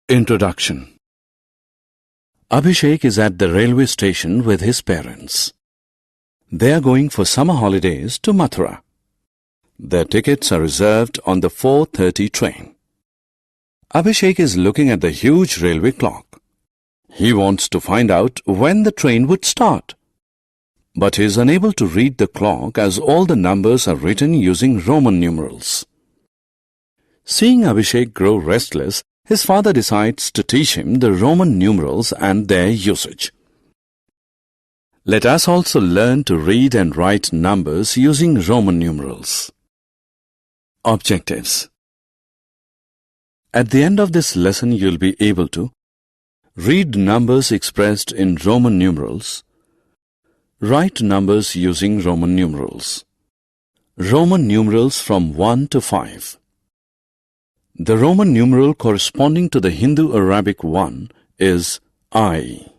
Introduction. Abhishek is at the railway station with his parents. They are going for summer holidays to Mathura. Their tickets are reserved on the 4:30 train. Abhishek is looking at the huge railway clock. He wants to find out when the train would start. But he is unable to read the clock as all the numbers are written using Roman numerals. Seeing Abhishek grow restless, his father decides to teach him the Roman numerals and their usage. Let us also learn to read and write numbers using Roman numerals. Objectives. At the end of this lesson, you'll be able to read numbers expressed in Roman numerals, write numbers using Roman numerals, Roman numerals from 1 to 5. The Roman numeral corresponding to the Hindu-Arabic 1 is I.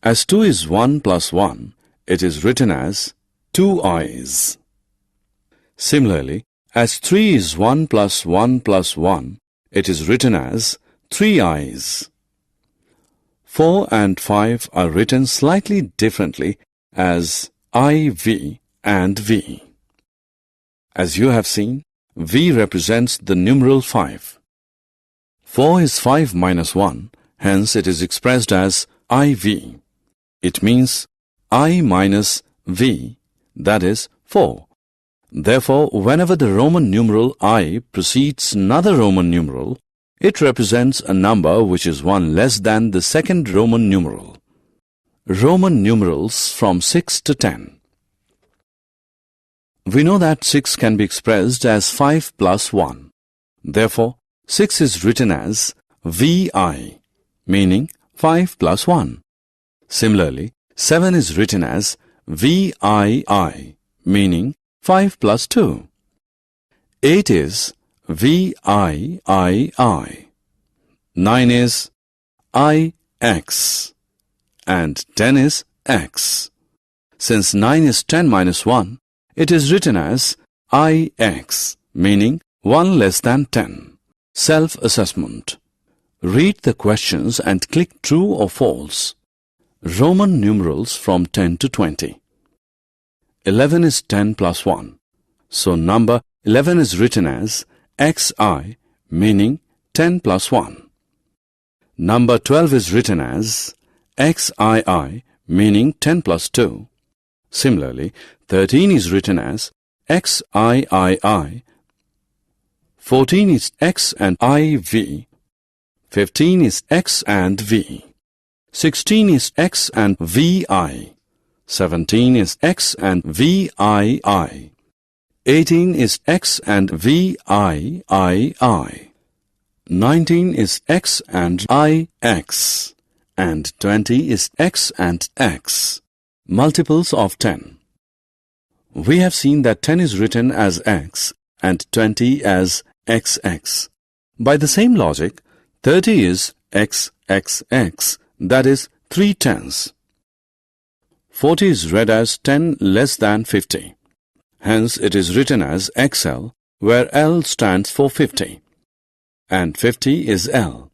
As 2 is 1 plus 1, it is written as 2 I's. Similarly, as 3 is 1 plus 1 plus 1, it is written as 3 I's. 4 and 5 are written slightly differently as IV and V. As you have seen, V represents the numeral 5. 4 is 5 minus 1, hence it is expressed as IV. It means I minus V, that is 4. Therefore, whenever the Roman numeral I precedes another Roman numeral, it represents a number which is 1 less than the second Roman numeral. Roman numerals from 6 to 10. We know that 6 can be expressed as 5 plus 1. Therefore, 6 is written as VI, meaning 5 plus 1. Similarly, 7 is written as VII, meaning 5 plus 2. 8 is VIII. 9 is IX. And 10 is X. Since 9 is 10 minus 1, it is written as IX, meaning 1 less than 10. Self-assessment. Read the questions and click true or false. Roman numerals from 10 to 20. 11 is 10 plus 1. So number 11 is written as XI, meaning 10 plus 1. Number 12 is written as XII, meaning 10 plus 2. Similarly, 13 is written as XIII. 14 is X and IV. 15 is X and V. 16 is X and VI. 17 is X and VII. 18 is X and VIII. 19 is X and IX. And 20 is X and X. Multiples of 10. We have seen that 10 is written as X and 20 as XX. By the same logic, 30 is XXX, that is 3 tenths. 40 is read as 10 less than 50. Hence, it is written as XL, where L stands for 50. And 50 is L.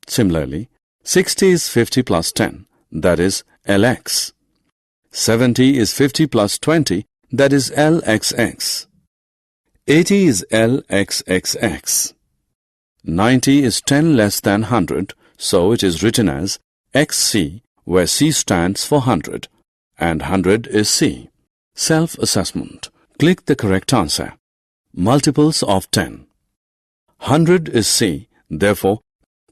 Similarly, 60 is 50 plus 10, that is LX. 70 is 50 plus 20, that is LXX. 80 is LXXX. 90 is 10 less than 100, so it is written as XC, where C stands for 100, and 100 is C. Self-assessment. Click the correct answer. Multiples of 10. 100 is C, therefore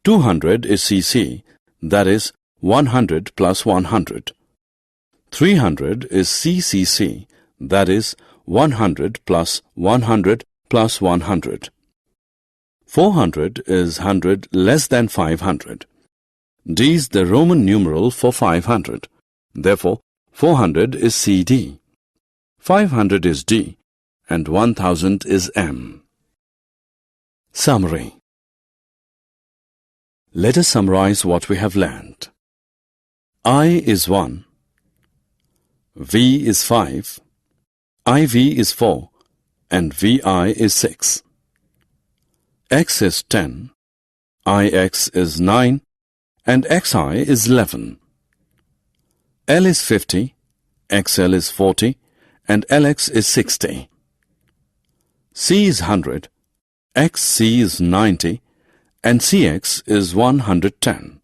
200 is CC, that is 100 plus 100. 300 is CCC, that is 100 plus 100 plus 100. 400 is 100 less than 500. D is the Roman numeral for 500. Therefore, 400 is CD. 500 is D, and 1000 is M. Summary. Let us summarize what we have learned. I is 1, V is 5, IV is 4, and VI is 6. X is 10, IX is 9 and XI is 11. L is 50, XL is 40 and LX is 60. C is 100, XC is 90 and CX is 110.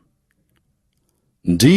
D